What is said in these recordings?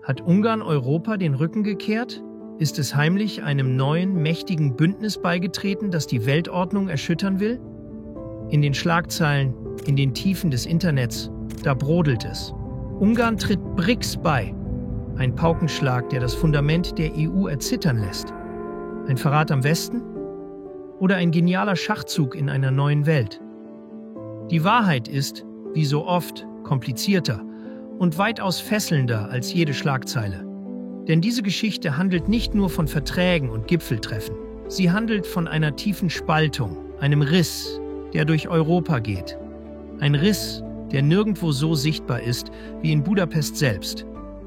Hat Ungarn Europa den Rücken gekehrt? Ist es heimlich einem neuen, mächtigen Bündnis beigetreten, das die Weltordnung erschüttern will? In den Schlagzeilen, in den Tiefen des Internets, da brodelt es. Ungarn tritt BRICS bei. Ein Paukenschlag, der das Fundament der EU erzittern lässt. Ein Verrat am Westen? Oder ein genialer Schachzug in einer neuen Welt? Die Wahrheit ist, wie so oft, komplizierter und weitaus fesselnder als jede Schlagzeile. Denn diese Geschichte handelt nicht nur von Verträgen und Gipfeltreffen. Sie handelt von einer tiefen Spaltung, einem Riss, der durch Europa geht. Ein Riss, der nirgendwo so sichtbar ist wie in Budapest selbst,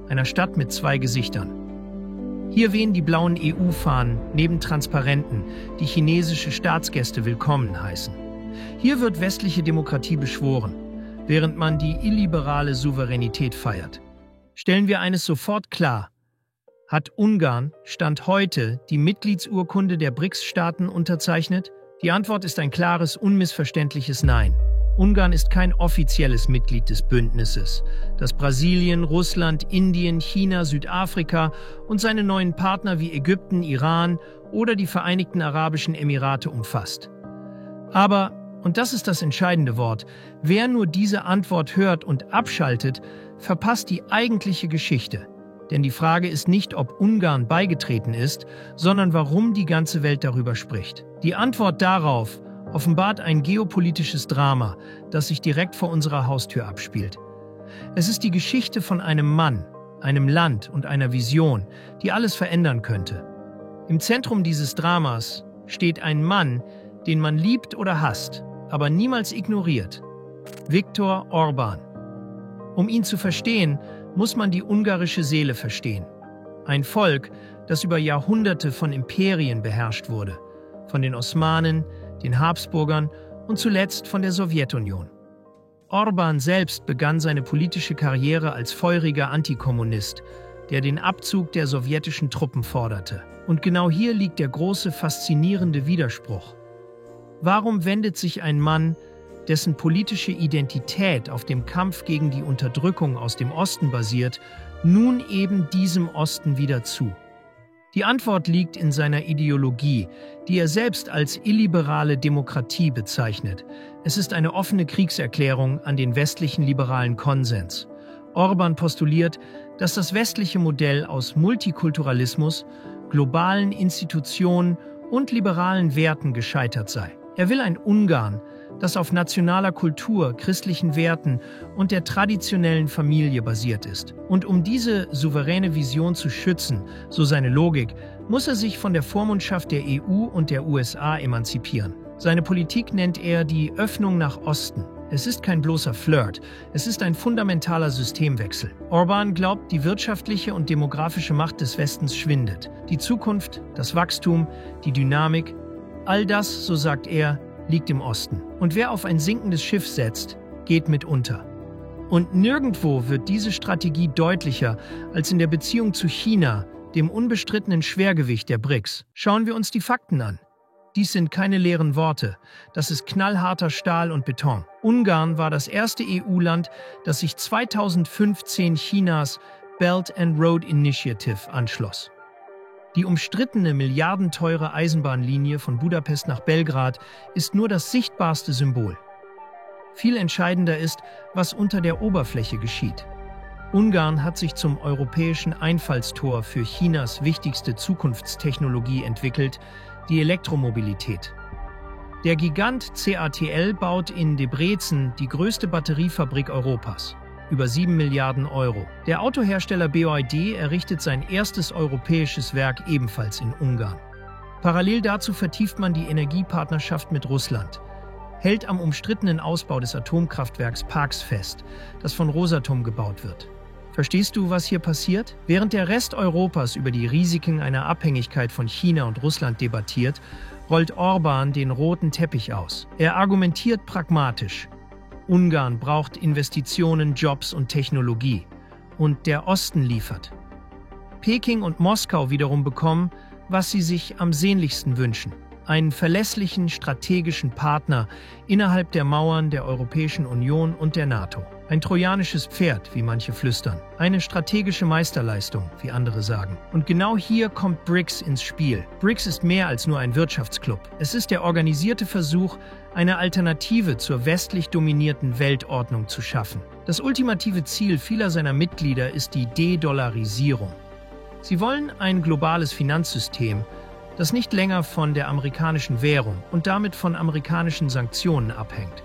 einer Stadt mit zwei Gesichtern. Hier wehen die blauen EU-Fahnen neben Transparenten, die chinesische Staatsgäste willkommen heißen. Hier wird westliche Demokratie beschworen, während man die illiberale Souveränität feiert. Stellen wir eines sofort klar: Hat Ungarn Stand heute die Mitgliedsurkunde der BRICS-Staaten unterzeichnet? Die Antwort ist ein klares, unmissverständliches Nein. Ungarn ist kein offizielles Mitglied des Bündnisses, das Brasilien, Russland, Indien, China, Südafrika und seine neuen Partner wie Ägypten, Iran oder die Vereinigten Arabischen Emirate umfasst. Aber, und das ist das entscheidende Wort, wer nur diese Antwort hört und abschaltet, verpasst die eigentliche Geschichte. Denn die Frage ist nicht, ob Ungarn beigetreten ist, sondern warum die ganze Welt darüber spricht. Die Antwort darauf offenbart ein geopolitisches Drama, das sich direkt vor unserer Haustür abspielt. Es ist die Geschichte von einem Mann, einem Land und einer Vision, die alles verändern könnte. Im Zentrum dieses Dramas steht ein Mann, den man liebt oder hasst, aber niemals ignoriert: Viktor Orbán. Um ihn zu verstehen, muss man die ungarische Seele verstehen. Ein Volk, das über Jahrhunderte von Imperien beherrscht wurde, von den Osmanen, den Habsburgern und zuletzt von der Sowjetunion. Orbán selbst begann seine politische Karriere als feuriger Antikommunist, der den Abzug der sowjetischen Truppen forderte. Und genau hier liegt der große, faszinierende Widerspruch. Warum wendet sich ein Mann, dessen politische Identität auf dem Kampf gegen die Unterdrückung aus dem Osten basiert, nun eben diesem Osten wieder zu? Die Antwort liegt in seiner Ideologie, die er selbst als illiberale Demokratie bezeichnet. Es ist eine offene Kriegserklärung an den westlichen liberalen Konsens. Orbán postuliert, dass das westliche Modell aus Multikulturalismus, globalen Institutionen und liberalen Werten gescheitert sei. Er will ein Ungarn, das auf nationaler Kultur, christlichen Werten und der traditionellen Familie basiert ist. Und um diese souveräne Vision zu schützen, so seine Logik, muss er sich von der Vormundschaft der EU und der USA emanzipieren. Seine Politik nennt er die Öffnung nach Osten. Es ist kein bloßer Flirt, es ist ein fundamentaler Systemwechsel. Orbán glaubt, die wirtschaftliche und demografische Macht des Westens schwindet. Die Zukunft, das Wachstum, die Dynamik, all das, so sagt er, liegt im Osten. Und wer auf ein sinkendes Schiff setzt, geht mit unter. Und nirgendwo wird diese Strategie deutlicher als in der Beziehung zu China, dem unbestrittenen Schwergewicht der BRICS. Schauen wir uns die Fakten an. Dies sind keine leeren Worte, das ist knallharter Stahl und Beton. Ungarn war das erste EU-Land, das sich 2015 Chinas Belt and Road Initiative anschloss. Die umstrittene milliardenteure Eisenbahnlinie von Budapest nach Belgrad ist nur das sichtbarste Symbol. Viel entscheidender ist, was unter der Oberfläche geschieht. Ungarn hat sich zum europäischen Einfallstor für Chinas wichtigste Zukunftstechnologie entwickelt, die Elektromobilität. Der Gigant CATL baut in Debrecen die größte Batteriefabrik Europas. Über 7 Milliarden Euro. Der Autohersteller BYD errichtet sein erstes europäisches Werk ebenfalls in Ungarn. Parallel dazu vertieft man die Energiepartnerschaft mit Russland, hält am umstrittenen Ausbau des Atomkraftwerks Paks fest, das von Rosatom gebaut wird. Verstehst du, was hier passiert? Während der Rest Europas über die Risiken einer Abhängigkeit von China und Russland debattiert, rollt Orbán den roten Teppich aus. Er argumentiert pragmatisch. Ungarn braucht Investitionen, Jobs und Technologie. Und der Osten liefert. Peking und Moskau wiederum bekommen, was sie sich am sehnlichsten wünschen: einen verlässlichen strategischen Partner innerhalb der Mauern der Europäischen Union und der NATO. Ein trojanisches Pferd, wie manche flüstern. Eine strategische Meisterleistung, wie andere sagen. Und genau hier kommt BRICS ins Spiel. BRICS ist mehr als nur ein Wirtschaftsclub. Es ist der organisierte Versuch, eine Alternative zur westlich dominierten Weltordnung zu schaffen. Das ultimative Ziel vieler seiner Mitglieder ist die De-Dollarisierung. Sie wollen ein globales Finanzsystem, das nicht länger von der amerikanischen Währung und damit von amerikanischen Sanktionen abhängt.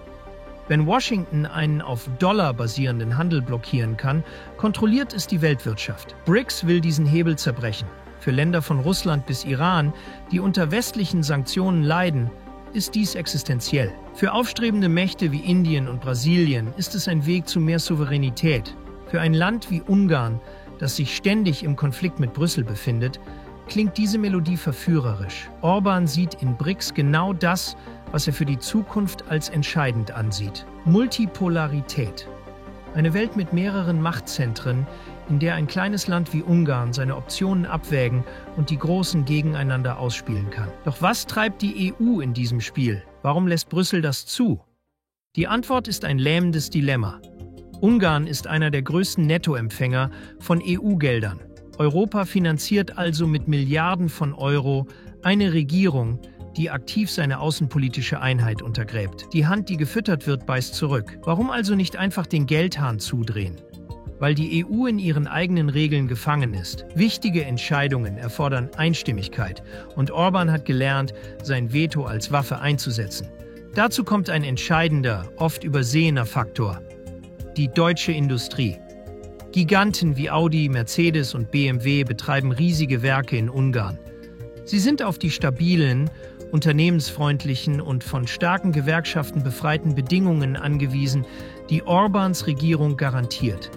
Wenn Washington einen auf Dollar basierenden Handel blockieren kann, kontrolliert es die Weltwirtschaft. BRICS will diesen Hebel zerbrechen. Für Länder von Russland bis Iran, die unter westlichen Sanktionen leiden, ist dies existenziell. Für aufstrebende Mächte wie Indien und Brasilien ist es ein Weg zu mehr Souveränität. Für ein Land wie Ungarn, das sich ständig im Konflikt mit Brüssel befindet, klingt diese Melodie verführerisch. Orbán sieht in BRICS genau das, was er für die Zukunft als entscheidend ansieht. Multipolarität. Eine Welt mit mehreren Machtzentren, in der ein kleines Land wie Ungarn seine Optionen abwägen und die Großen gegeneinander ausspielen kann. Doch was treibt die EU in diesem Spiel? Warum lässt Brüssel das zu? Die Antwort ist ein lähmendes Dilemma. Ungarn ist einer der größten Nettoempfänger von EU-Geldern. Europa finanziert also mit Milliarden von Euro eine Regierung, die aktiv seine außenpolitische Einheit untergräbt. Die Hand, die gefüttert wird, beißt zurück. Warum also nicht einfach den Geldhahn zudrehen? Weil die EU in ihren eigenen Regeln gefangen ist. Wichtige Entscheidungen erfordern Einstimmigkeit und Orbán hat gelernt, sein Veto als Waffe einzusetzen. Dazu kommt ein entscheidender, oft übersehener Faktor: die deutsche Industrie. Giganten wie Audi, Mercedes und BMW betreiben riesige Werke in Ungarn. Sie sind auf die stabilen, unternehmensfreundlichen und von starken Gewerkschaften befreiten Bedingungen angewiesen, die Orbáns Regierung garantiert.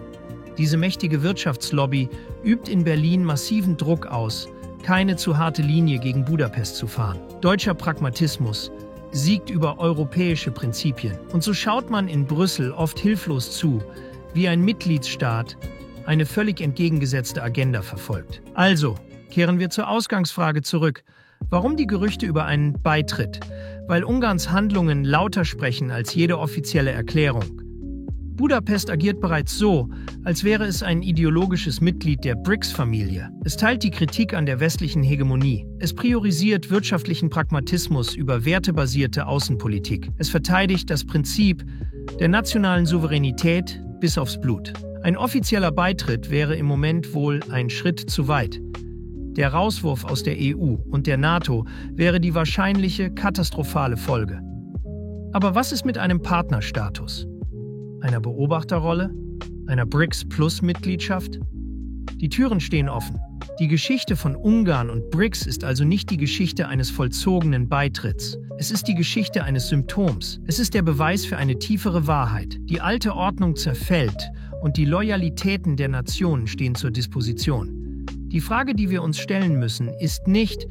Diese mächtige Wirtschaftslobby übt in Berlin massiven Druck aus, keine zu harte Linie gegen Budapest zu fahren. Deutscher Pragmatismus siegt über europäische Prinzipien. Und so schaut man in Brüssel oft hilflos zu, wie ein Mitgliedsstaat eine völlig entgegengesetzte Agenda verfolgt. Also, kehren wir zur Ausgangsfrage zurück. Warum die Gerüchte über einen Beitritt? Weil Ungarns Handlungen lauter sprechen als jede offizielle Erklärung. Budapest agiert bereits so, als wäre es ein ideologisches Mitglied der BRICS-Familie. Es teilt die Kritik an der westlichen Hegemonie. Es priorisiert wirtschaftlichen Pragmatismus über wertebasierte Außenpolitik. Es verteidigt das Prinzip der nationalen Souveränität bis aufs Blut. Ein offizieller Beitritt wäre im Moment wohl ein Schritt zu weit. Der Rauswurf aus der EU und der NATO wäre die wahrscheinliche katastrophale Folge. Aber was ist mit einem Partnerstatus? Einer Beobachterrolle? Einer BRICS-Plus-Mitgliedschaft? Die Türen stehen offen. Die Geschichte von Ungarn und BRICS ist also nicht die Geschichte eines vollzogenen Beitritts. Es ist die Geschichte eines Symptoms. Es ist der Beweis für eine tiefere Wahrheit. Die alte Ordnung zerfällt und die Loyalitäten der Nationen stehen zur Disposition. Die Frage, die wir uns stellen müssen, ist nicht,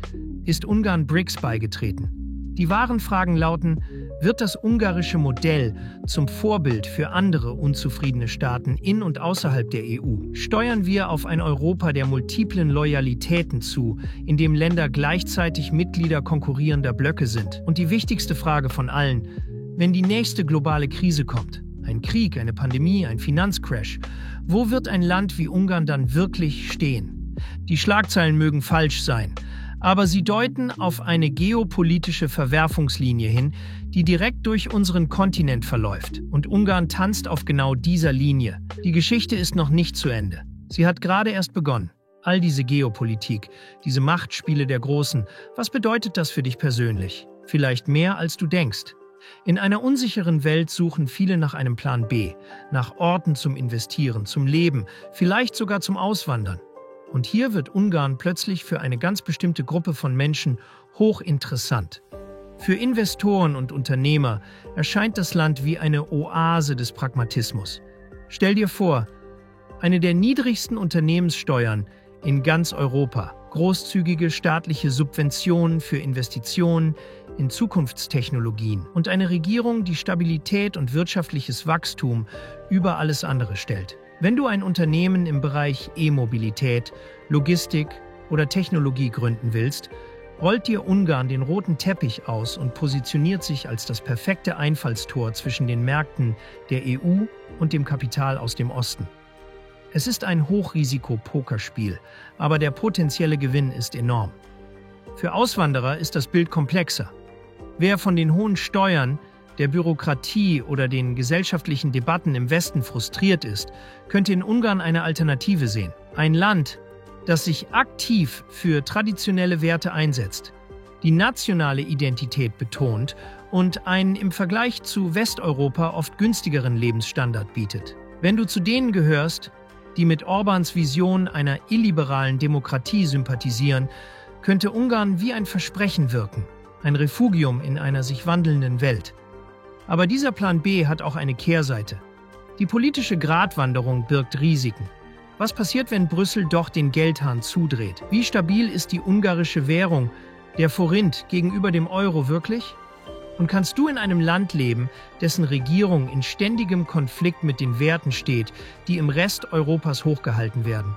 ist Ungarn BRICS beigetreten? Die wahren Fragen lauten, wird das ungarische Modell zum Vorbild für andere unzufriedene Staaten in und außerhalb der EU? Steuern wir auf ein Europa der multiplen Loyalitäten zu, in dem Länder gleichzeitig Mitglieder konkurrierender Blöcke sind? Und die wichtigste Frage von allen, wenn die nächste globale Krise kommt, ein Krieg, eine Pandemie, ein Finanzcrash, wo wird ein Land wie Ungarn dann wirklich stehen? Die Schlagzeilen mögen falsch sein, aber sie deuten auf eine geopolitische Verwerfungslinie hin, die direkt durch unseren Kontinent verläuft. Und Ungarn tanzt auf genau dieser Linie. Die Geschichte ist noch nicht zu Ende. Sie hat gerade erst begonnen. All diese Geopolitik, diese Machtspiele der Großen, was bedeutet das für dich persönlich? Vielleicht mehr, als du denkst. In einer unsicheren Welt suchen viele nach einem Plan B, nach Orten zum Investieren, zum Leben, vielleicht sogar zum Auswandern. Und hier wird Ungarn plötzlich für eine ganz bestimmte Gruppe von Menschen hochinteressant. Für Investoren und Unternehmer erscheint das Land wie eine Oase des Pragmatismus. Stell dir vor, eine der niedrigsten Unternehmenssteuern in ganz Europa, großzügige staatliche Subventionen für Investitionen in Zukunftstechnologien und eine Regierung, die Stabilität und wirtschaftliches Wachstum über alles andere stellt. Wenn du ein Unternehmen im Bereich E-Mobilität, Logistik oder Technologie gründen willst, rollt dir Ungarn den roten Teppich aus und positioniert sich als das perfekte Einfallstor zwischen den Märkten der EU und dem Kapital aus dem Osten. Es ist ein Hochrisiko-Pokerspiel, aber der potenzielle Gewinn ist enorm. Für Auswanderer ist das Bild komplexer. Wer von den hohen Steuern, der Bürokratie oder den gesellschaftlichen Debatten im Westen frustriert ist, könnte in Ungarn eine Alternative sehen. Ein Land, das sich aktiv für traditionelle Werte einsetzt, die nationale Identität betont und einen im Vergleich zu Westeuropa oft günstigeren Lebensstandard bietet. Wenn du zu denen gehörst, die mit Orbáns Vision einer illiberalen Demokratie sympathisieren, könnte Ungarn wie ein Versprechen wirken, ein Refugium in einer sich wandelnden Welt. Aber dieser Plan B hat auch eine Kehrseite. Die politische Gratwanderung birgt Risiken. Was passiert, wenn Brüssel doch den Geldhahn zudreht? Wie stabil ist die ungarische Währung, der Forint, gegenüber dem Euro wirklich? Und kannst du in einem Land leben, dessen Regierung in ständigem Konflikt mit den Werten steht, die im Rest Europas hochgehalten werden?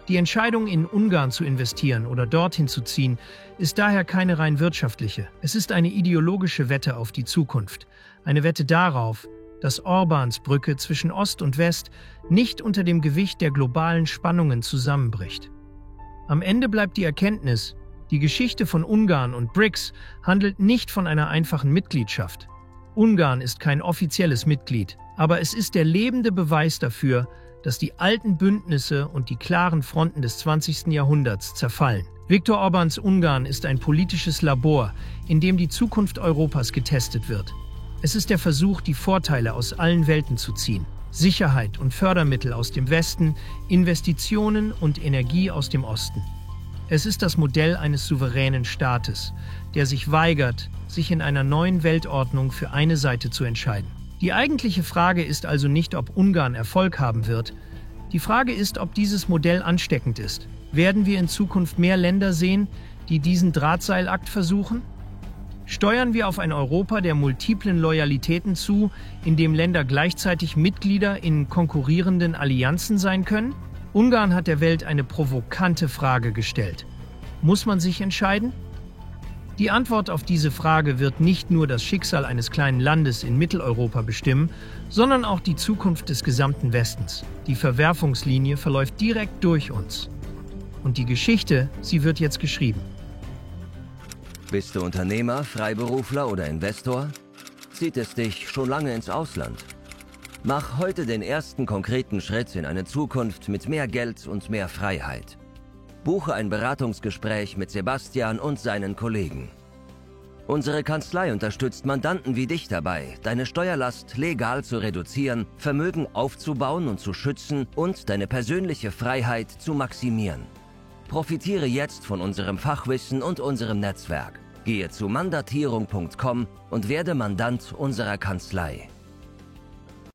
Die Entscheidung, in Ungarn zu investieren oder dorthin zu ziehen, ist daher keine rein wirtschaftliche. Es ist eine ideologische Wette auf die Zukunft. Eine Wette darauf, dass Orbáns Brücke zwischen Ost und West nicht unter dem Gewicht der globalen Spannungen zusammenbricht. Am Ende bleibt die Erkenntnis, die Geschichte von Ungarn und BRICS handelt nicht von einer einfachen Mitgliedschaft. Ungarn ist kein offizielles Mitglied, aber es ist der lebende Beweis dafür, dass die alten Bündnisse und die klaren Fronten des 20. Jahrhunderts zerfallen. Viktor Orbáns Ungarn ist ein politisches Labor, in dem die Zukunft Europas getestet wird. Es ist der Versuch, die Vorteile aus allen Welten zu ziehen. Sicherheit und Fördermittel aus dem Westen, Investitionen und Energie aus dem Osten. Es ist das Modell eines souveränen Staates, der sich weigert, sich in einer neuen Weltordnung für eine Seite zu entscheiden. Die eigentliche Frage ist also nicht, ob Ungarn Erfolg haben wird. Die Frage ist, ob dieses Modell ansteckend ist. Werden wir in Zukunft mehr Länder sehen, die diesen Drahtseilakt versuchen? Steuern wir auf ein Europa der multiplen Loyalitäten zu, in dem Länder gleichzeitig Mitglieder in konkurrierenden Allianzen sein können? Ungarn hat der Welt eine provokante Frage gestellt. Muss man sich entscheiden? Die Antwort auf diese Frage wird nicht nur das Schicksal eines kleinen Landes in Mitteleuropa bestimmen, sondern auch die Zukunft des gesamten Westens. Die Verwerfungslinie verläuft direkt durch uns. Und die Geschichte, sie wird jetzt geschrieben. Bist du Unternehmer, Freiberufler oder Investor? Zieht es dich schon lange ins Ausland? Mach heute den ersten konkreten Schritt in eine Zukunft mit mehr Geld und mehr Freiheit. Buche ein Beratungsgespräch mit Sebastian und seinen Kollegen. Unsere Kanzlei unterstützt Mandanten wie dich dabei, deine Steuerlast legal zu reduzieren, Vermögen aufzubauen und zu schützen und deine persönliche Freiheit zu maximieren. Profitiere jetzt von unserem Fachwissen und unserem Netzwerk. Gehe zu mandatierung.com und werde Mandant unserer Kanzlei.